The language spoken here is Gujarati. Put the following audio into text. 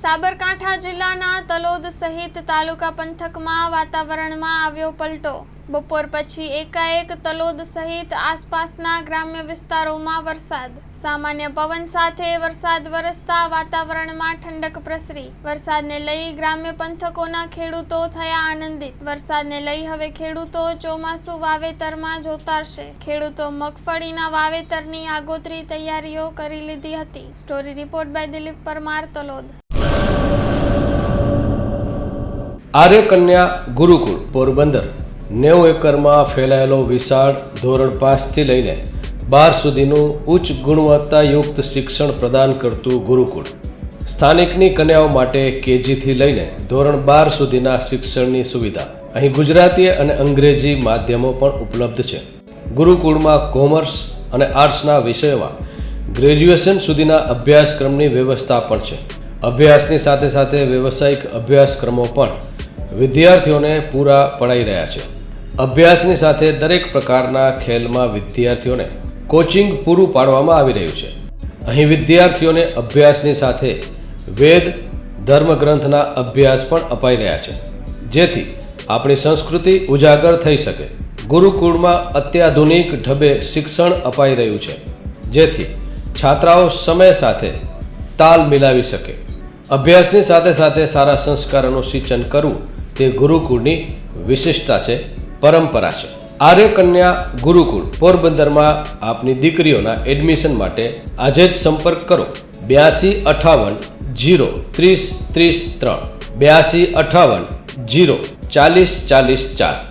સાબરકાંઠા જિલ્લાના તલોદ સહિત તાલુકા પંથકમાં વાતાવરણમાં આવ્યો પલટો। બપોર પછી એકાએક તલોદ સહિત આસપાસના ગ્રામ્ય વિસ્તારોમાં વરસાદ। સામાન્ય પવન સાથે વરસાદ વરસતા વાતાવરણમાં ઠંડક પ્રસરી। વરસાદને લઈ ગ્રામ્ય પંથકોના ખેડૂતો થયા આનંદિત। વરસાદને લઈ હવે ખેડૂતો ચોમાસુ વાવેતરમાં જોતારશે। ખેડૂતો મગફળીના વાવેતરની આગોતરી તૈયારીઓ કરી લીધી હતી। Story report by Dilip Parmar, Talod. Arya Kanya Gurukul Porbandar 90 એકરમાં ફેલાયેલો વિશાળ ધોરણ 5 થી લઈને 12 સુધીનું ઉચ્ચ ગુણવત્તાયુક્ત શિક્ષણ પ્રદાન કરતું ગુરુકુળ સ્થાનિકની કન્યાઓ માટે કેજી થી લઈને ધોરણ 12 સુધીના શિક્ષણની સુવિધા। અહીં ગુજરાતી અને અંગ્રેજી માધ્યમો પણ ઉપલબ્ધ છે। ગુરુકુળમાં કોમર્સ અને આર્ટ્સના વિષયોમાં ગ્રેજ્યુએશન સુધીના અભ્યાસક્રમની વ્યવસ્થા પણ છે। અભ્યાસની સાથે સાથે વ્યવસાયિક અભ્યાસક્રમો પણ વિદ્યાર્થીઓને પૂરા પડાઈ રહ્યા છે। અભ્યાસની સાથે દરેક પ્રકારના ખેલમાં વિદ્યાર્થીઓને કોચિંગ પૂરું પાડવામાં આવી રહ્યું છે। અહીં વિદ્યાર્થીઓને અભ્યાસની સાથે વેદ ધર્મગ્રંથના અભ્યાસ પણ અપાઈ રહ્યા છે, જેથી આપણી સંસ્કૃતિ ઉજાગર થઈ શકે। ગુરુકુળમાં અત્યાધુનિક ઢબે શિક્ષણ અપાઈ રહ્યું છે, જેથી છાત્રાઓ સમય સાથે તાલ મિલાવી શકે। અભ્યાસની સાથે સાથે સારા સંસ્કારોનું સિંચન કરવું તે ગુરુકુળની વિશિષ્ટતા છે, પરંપરા છે। આર્ય કન્યા ગુરુકુળ પોરબંદરમાં આપની દીકરીઓના એડમિશન માટે આજે જ સંપર્ક કરો 8258 0 30 30 3 8258 0 40 40 4।